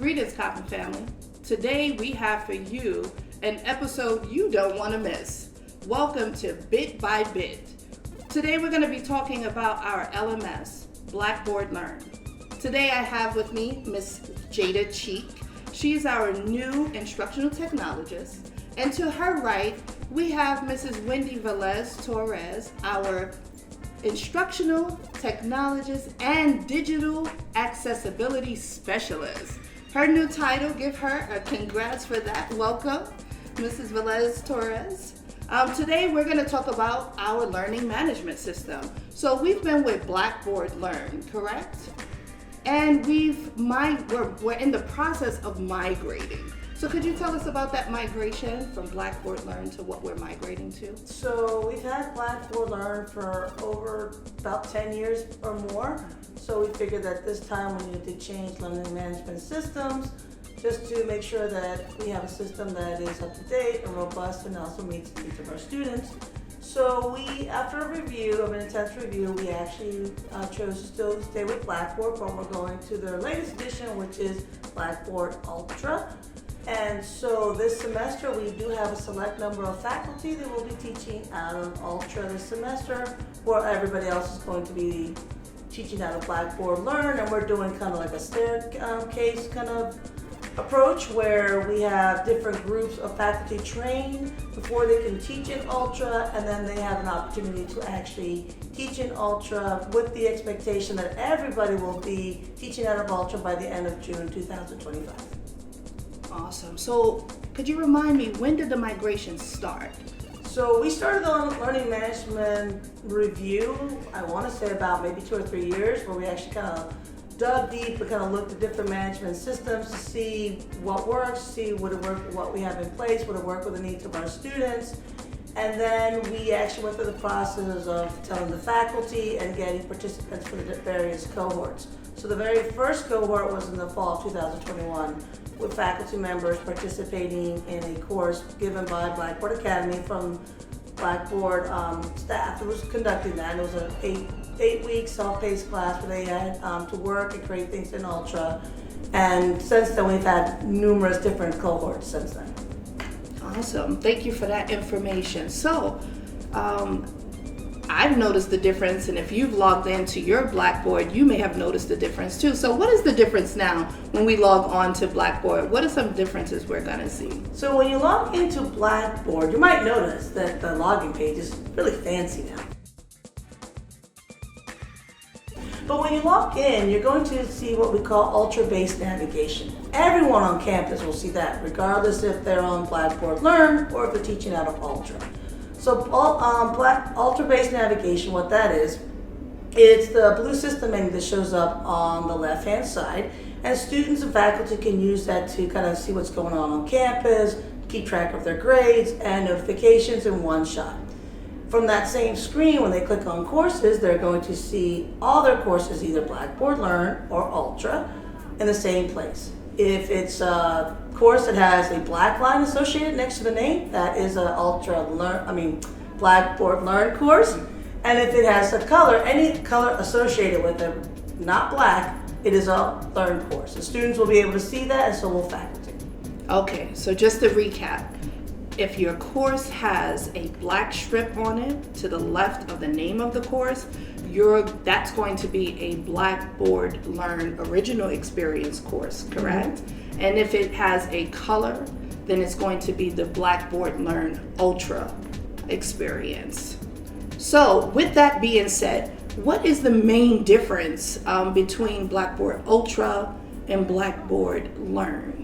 Greetings, Cotton family. Today we have for you an episode you don't want to miss. Welcome to Bit by Bit. Today we're going to be talking about our LMS, Blackboard Learn. Today I have with me Miss Jada Cheek. She's our new Instructional Technologist. And to her right, we have Mrs. Wendy Velez-Torres, our Instructional Technologist and Digital Accessibility Specialist. Her new title, give her a congrats for that. Welcome, Mrs. Velez-Torres. Today we're going to talk about our learning management system. So we've been with Blackboard Learn, correct? And we're in the process of migrating. So could you tell us about that migration from Blackboard Learn to what we're migrating to? So we've had Blackboard Learn for over about 10 years or more. So we figured that this time we needed to change learning management systems just to make sure that we have a system that is up to date and robust and also meets the needs of our students. So we, after a review, an intense review, we actually chose to still stay with Blackboard, but we're going to their latest edition, which is Blackboard Ultra. And so this semester we do have a select number of faculty that will be teaching out of Ultra this semester, where everybody else is going to be teaching out of Blackboard Learn, and we're doing kind of like a staircase kind of approach where we have different groups of faculty trained before they can teach in Ultra, and then they have an opportunity to actually teach in Ultra with the expectation that everybody will be teaching out of Ultra by the end of June 2025. Awesome. So could you remind me, when did the migration start? So we started the learning management review, I want to say about maybe 2 or 3 years, where we actually kind of dug deep and kind of looked at different management systems to see what works, see would it work with what we have in place, would it work with the needs of our students. And then we actually went through the process of telling the faculty and getting participants for the various cohorts. So the very first cohort was in the fall of 2021, with faculty members participating in a course given by Blackboard Academy from Blackboard staff who was conducting that. It was an eight-week self-paced class where they had to work and create things in Ultra. And since then, we've had numerous different cohorts since then. Awesome. Thank you for that information. So, I've noticed the difference, and if you've logged into your Blackboard, you may have noticed the difference too. So what is the difference now when we log on to Blackboard? What are some differences we're gonna see? So when you log into Blackboard, you might notice that the login page is really fancy now. But when you log in, you're going to see what we call Ultra-based navigation. Everyone on campus will see that, regardless if they're on Blackboard Learn or if they're teaching out of Ultra. So Ultra-based navigation, what that is, it's the blue system menu that shows up on the left-hand side, and students and faculty can use that to kind of see what's going on campus, keep track of their grades and notifications in one shot. From that same screen, when they click on courses, they're going to see all their courses, either Blackboard Learn or Ultra, in the same place. If it's a course that has a black line associated next to the name, that is a Blackboard Learn course. And if it has a color, any color associated with it, not black, it is a Learn course. The students will be able to see that, and so will faculty. Okay, so just to recap, if your course has a black strip on it to the left of the name of the course, that's going to be a Blackboard Learn Original Experience course, correct? Mm-hmm. And if it has a color, then it's going to be the Blackboard Learn Ultra Experience. So with that being said, what is the main difference between Blackboard Ultra and Blackboard Learn?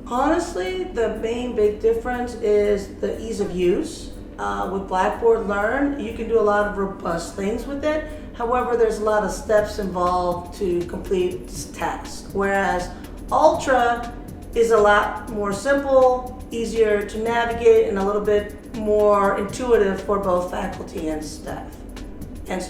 Honestly, the main big difference is the ease of use. With Blackboard Learn, you can do a lot of robust things with it. However, there's a lot of steps involved to complete tasks. Whereas Ultra is a lot more simple, easier to navigate, and a little bit more intuitive for both faculty and staff and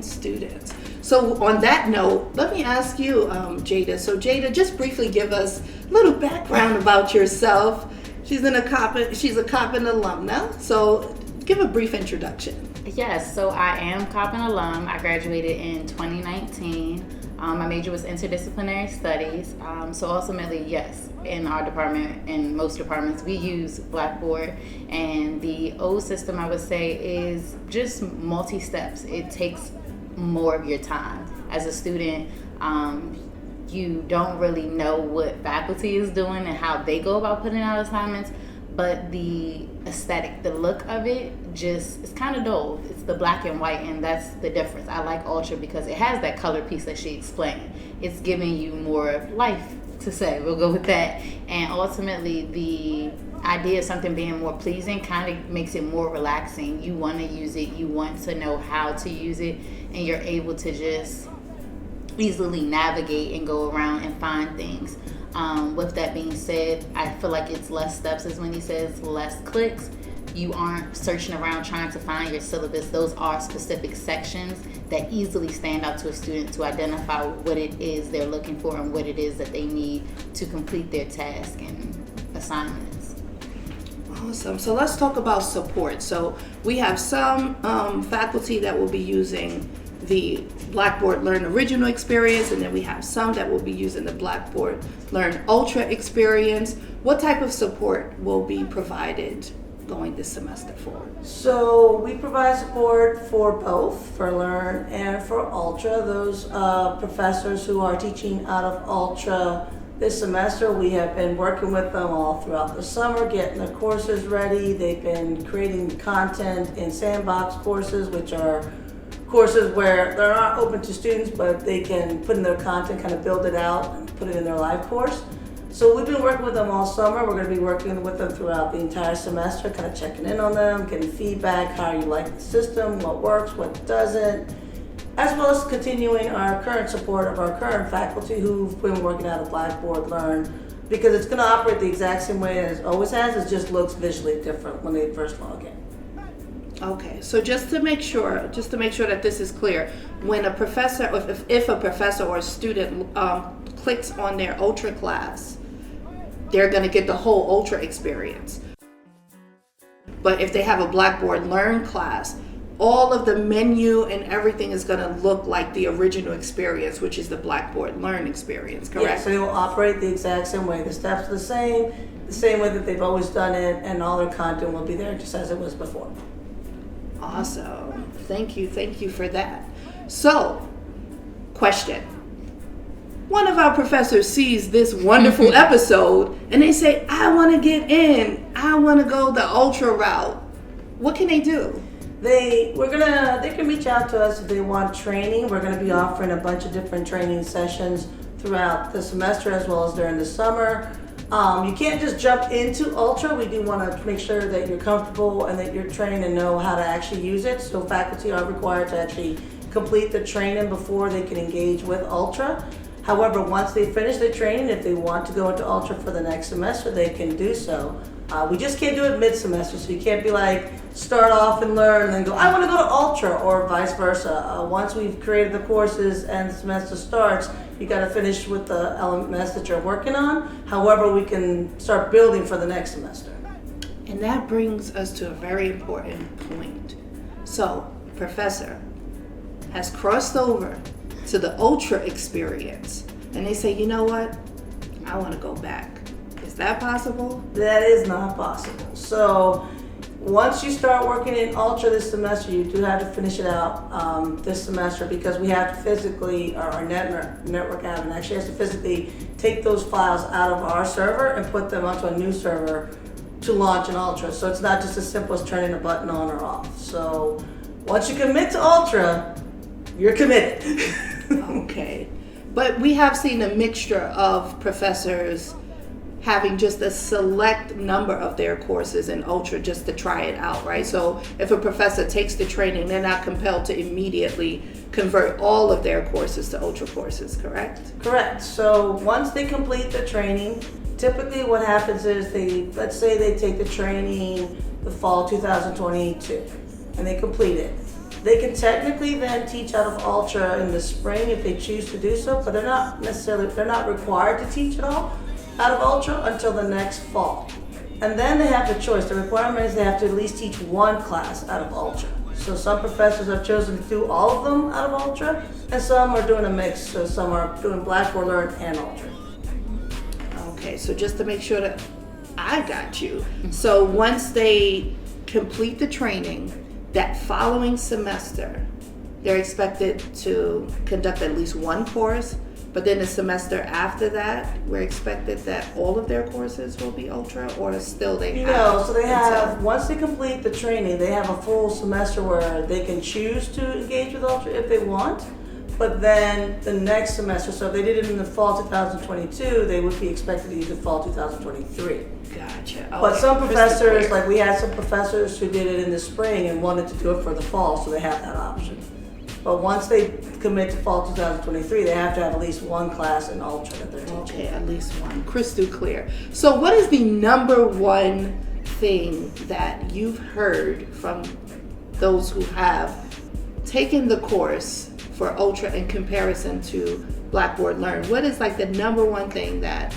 students. So on that note, let me ask you, Jada. So Jada, just briefly give us a little background about yourself. She's a Coppin alum now, so give a brief introduction. Yes, so I am Coppin alum. I graduated in 2019. My major was interdisciplinary studies. So ultimately, yes, in our department, in most departments, we use Blackboard. And the old system, I would say, is just multi-steps. It takes more of your time. As a student, you don't really know what faculty is doing and how they go about putting out assignments, but the aesthetic, the look of it, just, it's kind of dull. It's the black and white, and that's the difference. I like Ultra because it has that color piece that she explained. It's giving you more life, to say. We'll go with that. And ultimately, the idea of something being more pleasing kind of makes it more relaxing. You want to use it, you want to know how to use it, and you're able to just easily navigate and go around and find things. With that being said, I feel like it's less steps, as Wendy says, less clicks. You aren't searching around trying to find your syllabus. Those are specific sections that easily stand out to a student to identify what it is they're looking for and what it is that they need to complete their task and assignments. Awesome. So let's talk about support. So we have some faculty that will be using the Blackboard Learn Original experience, and then we have some that will be using the Blackboard Learn Ultra experience. What type of support will be provided going this semester forward? So we provide support for both, for Learn and for Ultra. Those professors who are teaching out of Ultra this semester, we have been working with them all throughout the summer, getting the courses ready. They've been creating content in sandbox courses, which are courses where they're not open to students, but they can put in their content, kind of build it out and put it in their live course. So we've been working with them all summer. We're going to be working with them throughout the entire semester, kind of checking in on them, getting feedback, how you like the system, what works, what doesn't, as well as continuing our current support of our current faculty who've been working out of Blackboard Learn, because it's going to operate the exact same way as it always has. It just looks visually different when they first log in. Okay, so just to make sure that this is clear, when a professor, if a professor or a student clicks on their Ultra class, they're going to get the whole Ultra experience. But if they have a Blackboard Learn class, all of the menu and everything is going to look like the original experience, which is the Blackboard Learn experience, correct? Yeah, so they will operate the exact same way. The steps are the same way that they've always done it, and all their content will be there just as it was before. Awesome. Thank you for that. So, question. One of our professors sees this wonderful episode and they say, I want to get in. I want to go the Ultra route. What can they do? They can reach out to us if they want training. We're going to be offering a bunch of different training sessions throughout the semester as well as during the summer. You can't just jump into Ultra. We do want to make sure that you're comfortable and that you're trained and know how to actually use it. So faculty are required to actually complete the training before they can engage with Ultra. However, once they finish the training, if they want to go into Ultra for the next semester, they can do so. We just can't do it mid-semester, so you can't be like, start off and learn and then go, I want to go to Ultra, or vice versa. Once we've created the courses and the semester starts, you got to finish with the LMS that you're working on. However, we can start building for the next semester. And that brings us to a very important point. So, Professor has crossed over to the Ultra experience, and they say, you know what? I want to go back. Is that possible? That is not possible. So once you start working in Ultra this semester, you do have to finish it out this semester, because we have to physically, our network admin actually has to physically take those files out of our server and put them onto a new server to launch an Ultra. So it's not just as simple as turning a button on or off. So once you commit to Ultra, you're committed. Okay. But we have seen a mixture of professors having just a select number of their courses in Ultra just to try it out, right? So if a professor takes the training, they're not compelled to immediately convert all of their courses to Ultra courses, correct? Correct. So once they complete the training, typically what happens is let's say they take the training the fall 2022 and they complete it. They can technically then teach out of Ultra in the spring if they choose to do so, but they're not required to teach at all out of Ultra until the next fall. And then they have the choice. The requirement is they have to at least teach one class out of Ultra. So some professors have chosen to do all of them out of Ultra, and some are doing a mix. So some are doing Blackboard Learn and Ultra. Okay, so just to make sure that I got you. So once they complete the training, that following semester, they're expected to conduct at least one course, but then the semester after that, we're expected that all of their courses will be Ultra, or still they have? No, so they have, once they complete the training, they have a full semester where they can choose to engage with Ultra if they want. But then the next semester, so if they did it in the fall 2022, they would be expected to use it fall 2023. Gotcha. Okay. But some Crystal professors, clear. like we had some professors who did it in the spring and wanted to do it for the fall, so they have that option. But once they commit to fall 2023, they have to have at least one class in Ultra that they're teaching. Okay, at least one. Crystal clear. So what is the number one thing that you've heard from those who have taken the course for Ultra in comparison to Blackboard Learn? What is like the number one thing that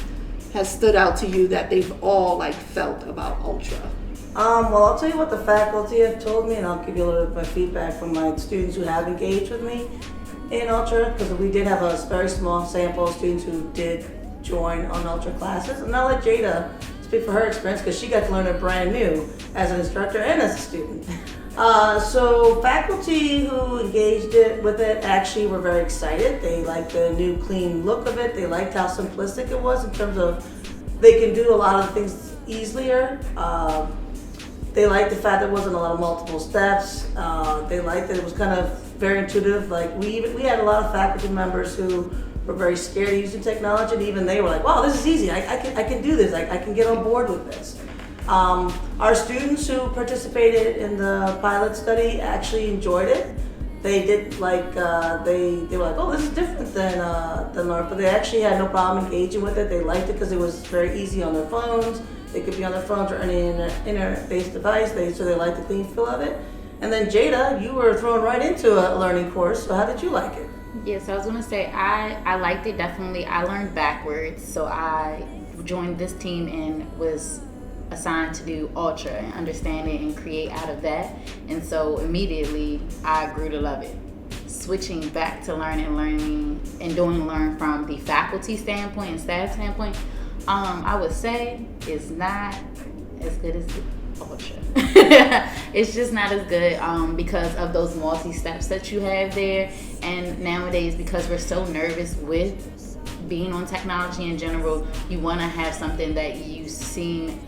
has stood out to you that they've all like felt about Ultra? Well, I'll tell you what the faculty have told me, and I'll give you a little bit of my feedback from my students who have engaged with me in Ultra, because we did have a very small sample of students who did join on Ultra classes. And I'll let Jada speak for her experience, because she got to learn it brand new as an instructor and as a student. So faculty who engaged with it actually were very excited. They liked the new clean look of it. They liked how simplistic it was in terms of they can do a lot of things easier. They liked the fact there wasn't a lot of multiple steps. They liked that it was kind of very intuitive. Like we had a lot of faculty members who were very scared of using technology, and even they were like, "Wow, this is easy. I can do this. I can get on board with this." Our students who participated in the pilot study actually enjoyed it. They did like they were like, "Oh, this is different than Learn," but they actually had no problem engaging with it. They liked it because it was very easy on their phones. They could be on their phones or any internet-based device. So they liked the clean feel of it. And then Jada, you were thrown right into a learning course. So how did you like it? Yes, I was gonna say I liked it definitely. I learned backwards, so I joined this team and was assigned to do Ultra and understand it and create out of that. And so immediately I grew to love it. Switching back to learning and doing Learn from the faculty standpoint and staff standpoint, I would say it's not as good as the Ultra. It's just not as good because of those multi-steps that you have there. And nowadays, because we're so nervous with being on technology in general, you want to have something that you seem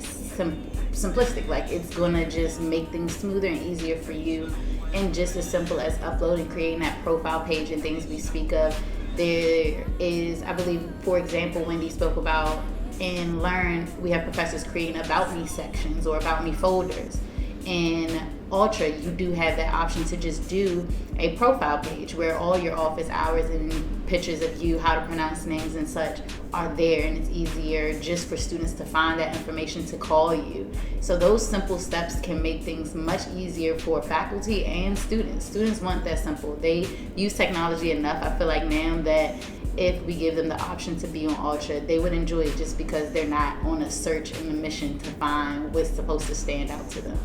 simplistic, like it's gonna just make things smoother and easier for you, and just as simple as uploading, creating that profile page and things we speak of. There is, I believe, for example, Wendy spoke about in Learn, we have professors creating about me sections or about me folders. In Ultra, you do have that option to just do a profile page where all your office hours and pictures of you, how to pronounce names and such are there, and it's easier just for students to find that information to call you. So those simple steps can make things much easier for faculty and students. Students want that simple. They use technology enough, I feel like now, that if we give them the option to be on Ultra, they would enjoy it just because they're not on a search and a mission to find what's supposed to stand out to them.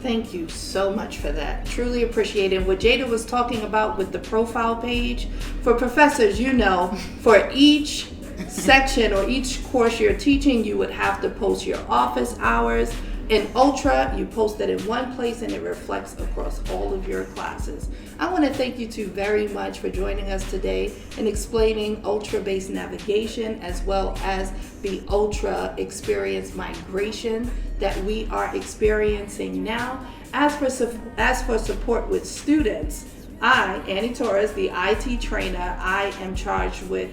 Thank you so much for that. Truly appreciate it. What Jada was talking about with the profile page, for professors, you know, for each section or each course you're teaching, you would have to post your office hours. In Ultra, you post it in one place and it reflects across all of your classes. I want to thank you two very much for joining us today and explaining Ultra-based navigation as well as the Ultra experience migration that we are experiencing now. As for support with students, I, Annie Torres, the IT trainer, I am charged with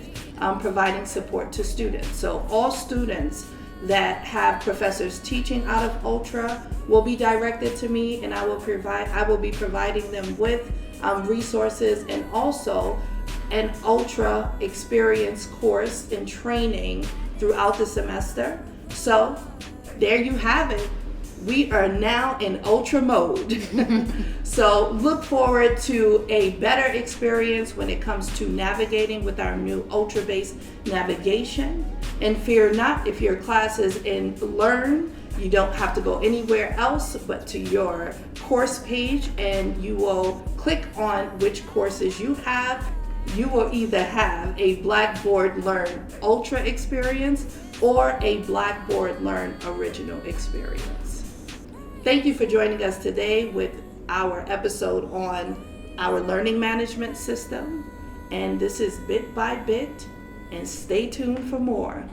providing support to students. So all students that have professors teaching out of Ultra will be directed to me, and I will be providing them with resources and also an Ultra experience course and training throughout the semester. So there you have it. We are now in Ultra mode. So look forward to a better experience when it comes to navigating with our new Ultra-based navigation. And fear not if your classes in Learn You don't have to go anywhere else but to your course page, and you will click on which courses you have. You will either have a Blackboard Learn Ultra experience or a Blackboard Learn Original experience. Thank you for joining us today with our episode on our learning management system. And this is Bit by Bit, and stay tuned for more.